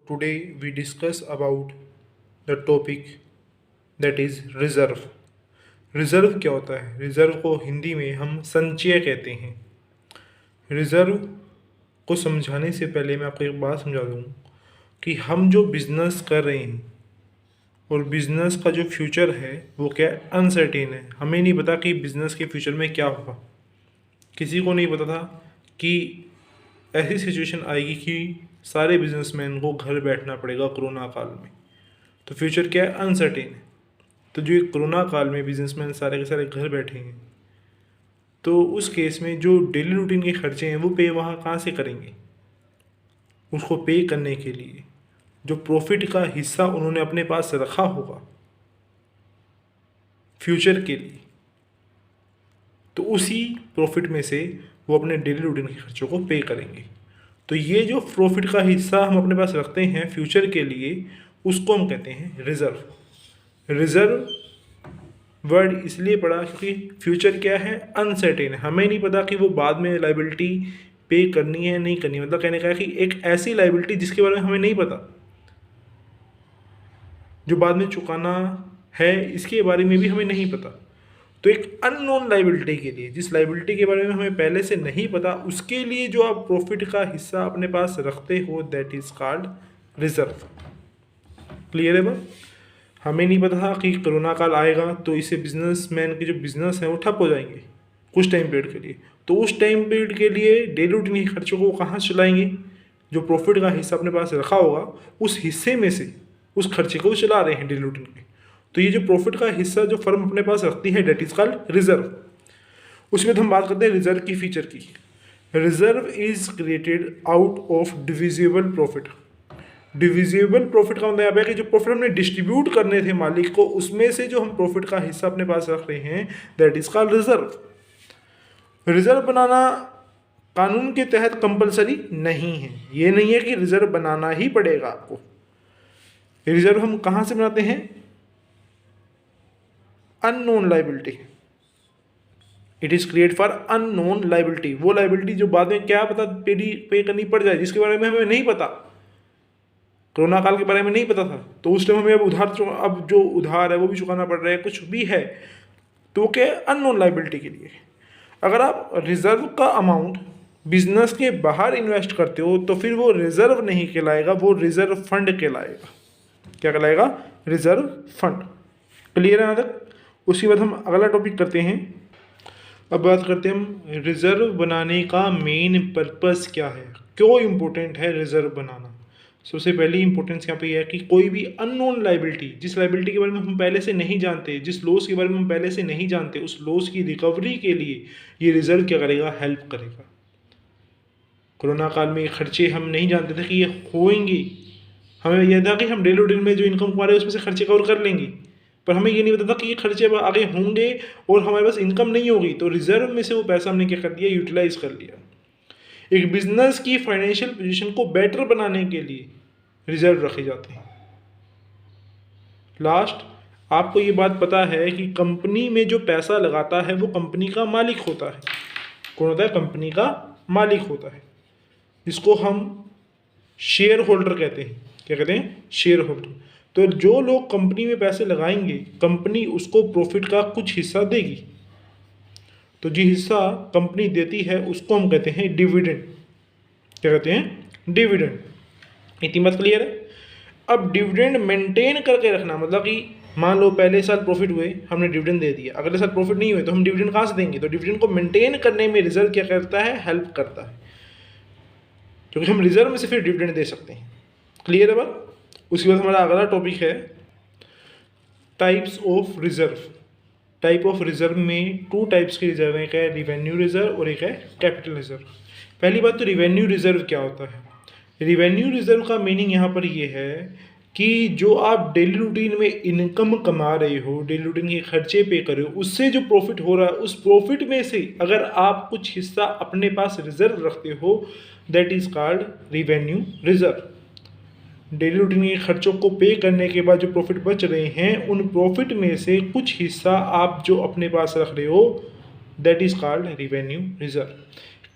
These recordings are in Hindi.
today we discuss about the topic that is reserve. Reserve क्या होता है? रिजर्व को हिंदी में हम संचय कहते हैं। रिजर्व को समझाने से पहले मैं आपको एक बात समझा दूँ कि हम जो बिज़नेस कर रहे हैं और बिज़नेस का जो फ्यूचर है वो क्या अनसर्टेन है। हमें नहीं पता कि बिज़नेस के फ्यूचर में क्या होगा। किसी को नहीं पता था कि ऐसी सिचुएशन आएगी कि सारे बिजनेसमैन को घर बैठना पड़ेगा कोरोना काल में। तो फ्यूचर क्या है? अनसर्टेन है। तो जो कोरोना काल में बिजनेसमैन सारे के सारे घर बैठे हैं, तो उस केस में जो डेली रूटीन के खर्चे हैं वो पे वहाँ कहाँ से करेंगे? उसको पे करने के लिए जो प्रॉफिट का हिस्सा उन्होंने अपने पास रखा होगा फ्यूचर के लिए, तो उसी प्रॉफिट में से वो अपने डेली रूटीन के खर्चों को पे करेंगे। तो ये जो प्रॉफिट का हिस्सा हम अपने पास रखते हैं फ्यूचर के लिए, उसको हम कहते हैं रिजर्व। रिजर्व वर्ड इसलिए पड़ा क्योंकि फ्यूचर क्या है? अनसर्टेन है। हमें नहीं पता कि वो बाद में लाइबिलिटी पे करनी है नहीं करनी। मतलब कहने का है कि एक ऐसी लाइबिलिटी जिसके बारे में हमें नहीं पता, जो बाद में चुकाना है, इसके बारे में भी हमें नहीं पता। तो एक अननोन लाइबिलिटी के लिए, जिस लाइबिलिटी के बारे में हमें पहले से नहीं पता, उसके लिए जो आप प्रॉफिट का हिस्सा अपने पास रखते हो, that is called reserve. Clear है बात? हमें नहीं पता था कि कोरोना काल आएगा तो इससे बिजनेसमैन के जो बिजनेस हैं वो ठप हो जाएंगे कुछ टाइम पीरियड के लिए। तो उस टाइम पीरियड के लिए डेली रूटीन के खर्चों को कहाँ चलाएंगे? जो प्रॉफिट का हिस्सा अपने पास रखा होगा उस हिस्से में से उस खर्चे को चला रहे हैं डेली रूटीन के। तो ये जो प्रॉफिट का हिस्सा जो फर्म अपने पास रखती है, डेट इज कॉल्ड रिजर्व। उसके बाद हम बात करते हैं रिजर्व की फीचर की। Reserve is created out of divisible profit. Divisible profit का मतलब यहाँ पे है कि जो प्रॉफिट हमने डिस्ट्रीब्यूट करने थे मालिक को, उसमें से जो हम प्रॉफिट का हिस्सा अपने पास रख रहे हैं, that is called reserve. Reserve बनाना कानून के तहत कंपलसरी नहीं है। ये नहीं है कि रिजर्व बनाना ही पड़ेगा आपको। रिजर्व हम कहाँ से बनाते हैं? Unknown liability. It is create for unknown liability. वो लाइबिलिटी जो बाद में क्या पता पे करनी पड़ जाए, जिसके बारे में हमें नहीं पता। कोरोना काल के बारे में नहीं पता था, तो उस टाइम हमें अब जो उधार है वो भी चुकाना पड़ रहा है, कुछ भी है, तो क्या अननोन लाइबिलिटी के लिए। अगर आप रिजर्व का अमाउंट बिजनेस के बाहर इन्वेस्ट करते हो तो फिर वो रिजर्व नहीं कहलाएगा, वो रिजर्व फंड कहलाएगा। क्या कहलाएगा? Reserve fund. क्लियर है यहाँ तक? उसके बाद हम अगला टॉपिक करते हैं। अब बात करते हैं हम रिजर्व बनाने का मेन पर्पस क्या है, क्यों इम्पोर्टेंट है रिजर्व बनाना। सबसे पहली इंपॉर्टेंस यहाँ पे यह है कि कोई भी अननोन लाइबिलिटी, जिस लाइबिलिटी के बारे में हम पहले से नहीं जानते, जिस लॉस के बारे में हम पहले से नहीं जानते, उस लॉस की रिकवरी के लिए ये रिजर्व क्या करेगा? हेल्प करेगा। कोरोना काल में ये खर्चे हम नहीं जानते थे कि ये होंगे। हमें यह था कि हम डेली रूटीन में जो इनकम कमा रहे हैं उसमें से खर्चे कवर कर लेंगे, पर हमें ये नहीं पता था कि ये खर्चे आगे होंगे और हमारे पास इनकम नहीं होगी। तो रिजर्व में से वो पैसा हमने क्या कर दिया? यूटिलाइज कर लिया। एक बिजनेस की फाइनेंशियल पोजीशन को बेटर बनाने के लिए रिजर्व रखे जाते हैं। लास्ट, आपको ये बात पता है कि कंपनी में जो पैसा लगाता है वो कंपनी का मालिक होता है। कौन होता है? कंपनी का मालिक होता है, जिसको हम शेयर होल्डर कहते हैं। क्या कहते हैं? Share holder. तो जो लोग कंपनी में पैसे लगाएंगे, कंपनी उसको प्रॉफिट का कुछ हिस्सा देगी। तो जो हिस्सा कंपनी देती है उसको हम कहते हैं डिविडेंड। क्या कहते हैं? डिविडेंड। इतनी बात क्लियर है? अब डिविडेंड मेंटेन करके रखना, मतलब कि मान लो पहले साल प्रॉफिट हुए, हमने डिविडेंड दे दिया, अगले साल प्रॉफिट नहीं हुए तो हम डिविडेंड कहाँ से देंगे? तो डिविडेंड को मेंटेन करने में रिजर्व क्या करता है? हेल्प करता है, क्योंकि हम रिजर्व में से फिर डिविडेंड दे सकते हैं। क्लियर है बात? उसके बाद हमारा अगला टॉपिक है types of reserve. Type of reserve में 2 टाइप्स के रिजर्व हैं, एक है रिवेन्यू रिजर्व और एक है कैपिटल रिजर्व। पहली बात तो रिवेन्यू रिजर्व क्या होता है? रिवेन्यू रिजर्व का मीनिंग यहाँ पर ये है कि जो आप डेली रूटीन में इनकम कमा रहे हो, डेली रूटीन के खर्चे पे कर रहे हो, उससे जो प्रॉफिट हो रहा है, उस प्रॉफिट में से अगर आप कुछ हिस्सा अपने पास रिजर्व रखते हो, that is called revenue reserve. Daily routine के खर्चों को पे करने के बाद जो प्रॉफिट बच रहे हैं, उन प्रॉफिट में से कुछ हिस्सा आप जो अपने पास रख रहे हो, that is called revenue reserve.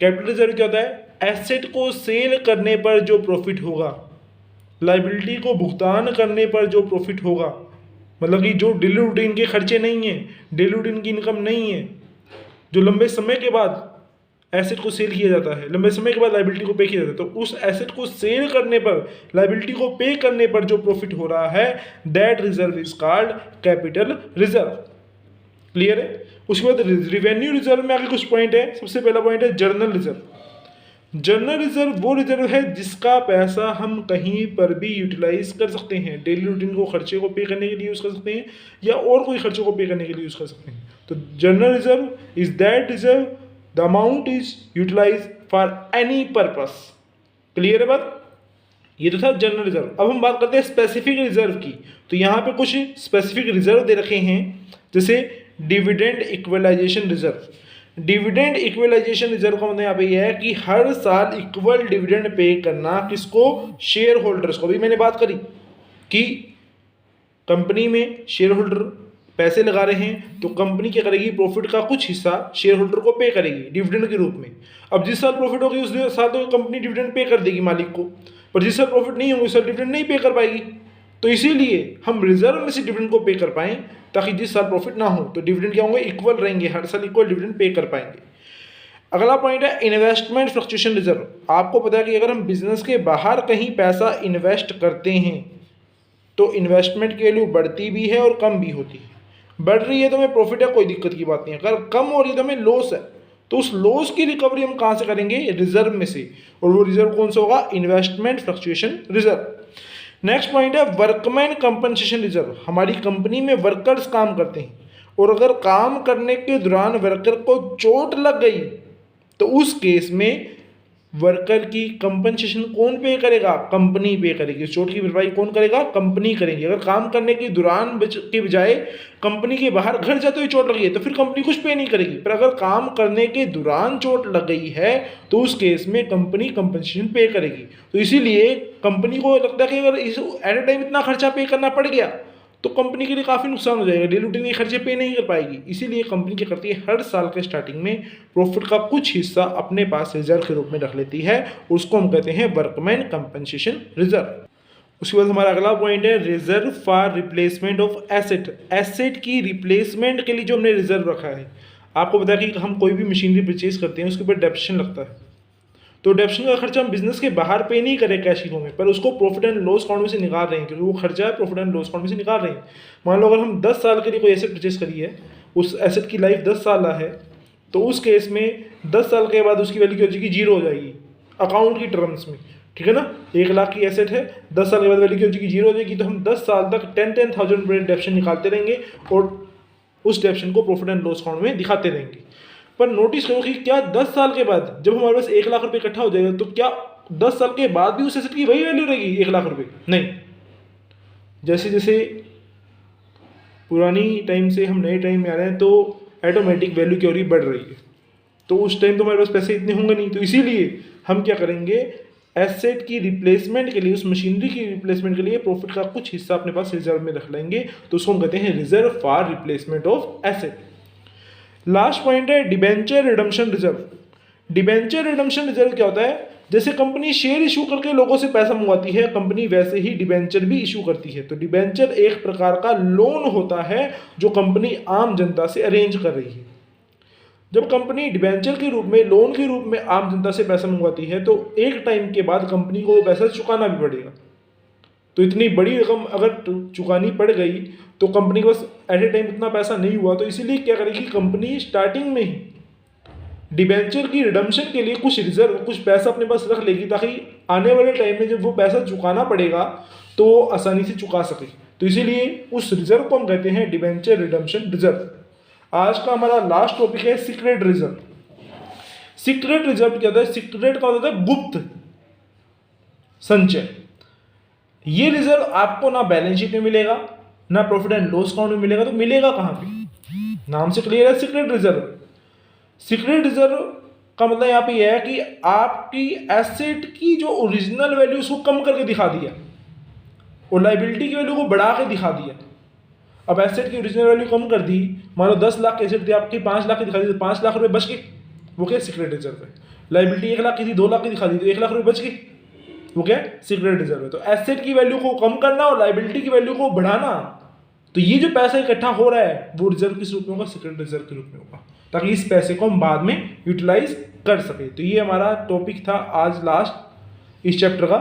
Capital reserve क्या होता है? एसेट को सेल करने पर जो प्रॉफिट होगा, लाइबिलिटी को भुगतान करने पर जो प्रॉफिट होगा, मतलब कि जो डेली रूटीन के खर्चे नहीं है, डेली रूटीन की इनकम नहीं है, जो लंबे समय के बाद एसेट को सेल किया जाता है, लंबे समय के बाद लाइबिलिटी को पे किया जाता है, तो उस एसेट को सेल करने पर, लाइबिलिटी को पे करने पर जो प्रॉफिट हो रहा है, that reserve is called capital reserve. Clear है? उसके बाद रिवेन्यू रिजर्व में आगे कुछ पॉइंट है। सबसे पहला पॉइंट है जर्नल रिजर्व। जर्नल रिजर्व वो रिजर्व है जिसका पैसा हम कहीं पर भी यूटिलाइज कर सकते हैं, डेली रूटीन को खर्चे को पे करने के लिए यूज़ कर सकते हैं या और कोई खर्चों को पे करने के लिए यूज़ कर सकते हैं। तो general reserve is that reserve the amount is utilise for any purpose. Clear है बात? ये तो था जनरल रिजर्व। अब हम बात करते हैं स्पेसिफिक रिजर्व की। तो यहाँ पे कुछ स्पेसिफिक रिजर्व दे रखे हैं, जैसे dividend equalisation reserve. Dividend equalisation reserve का मतलब यहाँ पे यह है कि हर साल इक्वल डिविडेंड पे करना, किसको? शेयर होल्डर्स को। अभी मैंने बात करी कि कंपनी में शेयर होल्डर पैसे लगा रहे हैं, तो कंपनी क्या करेगी? प्रॉफिट का कुछ हिस्सा शेयर होल्डर को पे करेगी डिविडेंड के रूप में। अब जिस साल प्रॉफिट होगी उस साल तो कंपनी डिविडेंड पे कर देगी मालिक को, पर जिस साल प्रॉफिट नहीं होगी उस साल डिविडेंड नहीं पे कर पाएगी। तो इसीलिए हम रिजर्व में से डिविडेंड को पे कर पाएं, ताकि जिस साल प्रॉफिट ना हो तो डिविडेंड क्या होंगे? इक्वल रहेंगे, हर साल इक्वल डिविडेंड पे कर पाएंगे। अगला पॉइंट है इन्वेस्टमेंट फ्लक्चुएशन रिजर्व। आपको पता है कि अगर हम बिजनेस के बाहर कहीं पैसा इन्वेस्ट करते हैं तो इन्वेस्टमेंट की वैल्यू बढ़ती भी है और कम भी होती है। बढ़ रही है तो हमें प्रॉफिट है, कोई दिक्कत की बात नहीं है। अगर कम हो रही है तो हमें लॉस है, तो उस लॉस की रिकवरी हम कहाँ से करेंगे? रिजर्व में से। और वो रिजर्व कौन सा होगा? Investment fluctuation reserve. Next point है वर्कमैन कंपनसेशन रिजर्व। हमारी कंपनी में वर्कर्स काम करते हैं और अगर काम करने के दौरान वर्कर को चोट लग गई तो उस केस में वर्कर की कंपनसेशन कौन पे करेगा? कंपनी पे करेगी। चोट की भरपाई कौन करेगा? कंपनी करेगी। अगर काम करने के दौरान के बजाय कंपनी के बाहर घर जाते हुए चोट लगी है तो फिर कंपनी कुछ पे नहीं करेगी, पर अगर काम करने के दौरान चोट लग गई है तो उस केस में कंपनी कंपनसेशन पे करेगी। तो इसीलिए कंपनी को लगता है कि अगर इस एट ए टाइम इतना खर्चा पे करना पड़ गया तो कंपनी के लिए काफ़ी नुकसान हो जाएगा, डेली रूटीन के खर्चे पे नहीं कर पाएगी। इसीलिए कंपनी क्या करती है? हर साल के स्टार्टिंग में प्रॉफिट का कुछ हिस्सा अपने पास रिजर्व के रूप में रख लेती है, उसको हम कहते हैं वर्कमैन कंपनसेशन रिजर्व। उसके बाद हमारा अगला पॉइंट है reserve for replacement of asset. Asset की रिप्लेसमेंट के लिए जो हमने रिजर्व रखा है, आपको पता है कि हम कोई भी मशीनरी परचेज करते हैं उसके ऊपर डेप्रेशन लगता है, तो डेप्रेशन का खर्चा हम बिजनेस के बाहर पे नहीं करें कैश की फॉर्म में, पर उसको प्रॉफिट एंड लॉस अकाउंट में से निकाल रहे हैं, क्योंकि वो खर्चा है, प्रॉफिट एंड लॉस अकाउंट में से निकाल रहे हैं। मान लो अगर हम 10 साल के लिए कोई एसेट परचेज करी है, उस एसेट की लाइफ 10 साल है, तो उस केस में 10 साल के बाद उसकी वैल्यू क्या हो जाएगी? 0 हो जाएगी अकाउंट की टर्म्स में। ठीक है ना? 1 लाख की एसेट है, 10 साल के बाद वैल्यू क्या हो जाएगी? 0 हो जाएगी। तो हम 10 साल तक 10,000 रुपये डेप्रेशन निकालते रहेंगे और उस डेप्रेशन को प्रॉफिट एंड लॉस अकाउंट में दिखाते रहेंगे। पर नोटिस करो कि क्या 10 साल के बाद जब हमारे पास 1 लाख रुपए इकट्ठा हो जाएगा तो क्या 10 साल के बाद भी उस एसेट की वही वैल्यू रहेगी 1 लाख रुपए? नहीं। जैसे जैसे पुरानी टाइम से हम नए टाइम में आ रहे हैं तो ऑटोमेटिक वैल्यू क्या हो रही? बढ़ रही है। तो उस टाइम तो हमारे पास पैसे इतने होंगे नहीं, तो इसीलिए हम क्या करेंगे? एसेट की रिप्लेसमेंट के लिए, उस मशीनरी की रिप्लेसमेंट के लिए प्रॉफिट का कुछ हिस्सा अपने पास रिजर्व में रख लेंगे, तो उसको हम कहते हैं reserve for replacement of asset. Last point है debenture redemption reserve. Debenture redemption reserve क्या होता है? जैसे कंपनी शेयर इशू करके लोगों से पैसा मंगवाती है, कंपनी वैसे ही डिबेंचर भी इशू करती है। तो डिबेंचर एक प्रकार का लोन होता है जो कंपनी आम जनता से अरेंज कर रही है। जब कंपनी डिबेंचर के रूप में, लोन के रूप में आम जनता से पैसा मंगवाती है तो एक टाइम के बाद कंपनी को वो पैसा चुकाना भी पड़ेगा। तो इतनी बड़ी रकम अगर चुकानी पड़ गई तो कंपनी के पास एट ए टाइम इतना पैसा नहीं हुआ, तो इसीलिए क्या करेगी कंपनी? स्टार्टिंग में ही डिबेंचर की रिडम्पशन के लिए कुछ रिजर्व, कुछ पैसा अपने पास रख लेगी, ताकि आने वाले टाइम में जब वो पैसा चुकाना पड़ेगा तो वो आसानी से चुका सके। तो इसीलिए उस रिजर्व को हम कहते हैं डिबेंचर रिडम्पशन रिजर्व। आज का हमारा लास्ट टॉपिक है सीक्रेट रिजर्व। सीक्रेट रिजर्व क्या होता है? सीक्रेट का होता है गुप्त संचय। ये रिजर्व आपको ना बैलेंस शीट में मिलेगा, ना प्रॉफिट एंड लॉस अकाउंट में मिलेगा। तो मिलेगा कहां पे? नाम से क्लियर है, सीक्रेट रिजर्व। सीक्रेट रिजर्व का मतलब यहाँ पे यह है कि आपकी एसेट की जो ओरिजिनल वैल्यू उसको कम करके दिखा दिया और लाइबिलिटी की वैल्यू को बढ़ा के दिखा दिया। अब एसेट की ओरिजिनल वैल्यू कम कर दी, मान लो 10 लाख की एसेट थी आपकी, 5 लाख की दिखा दी, तो 5 लाख रुपए बच गए, वो क्या? सीक्रेट रिजर्व है। लाइबिलिटी 1 लाख की थी, 2 लाख की दिखा दी, तो 1 लाख रुपए बच गए। वो क्या है, सीक्रेट रिजर्व है। तो एसेट की वैल्यू को कम करना और लाइबिलिटी की वैल्यू को बढ़ाना, तो ये जो पैसा इकट्ठा हो रहा है वो रिजर्व किस रूप में होगा, सीक्रेट रिजर्व के रूप में होगा, ताकि इस पैसे को हम बाद में यूटिलाइज कर सके। तो ये हमारा टॉपिक था आज लास्ट इस चैप्टर का।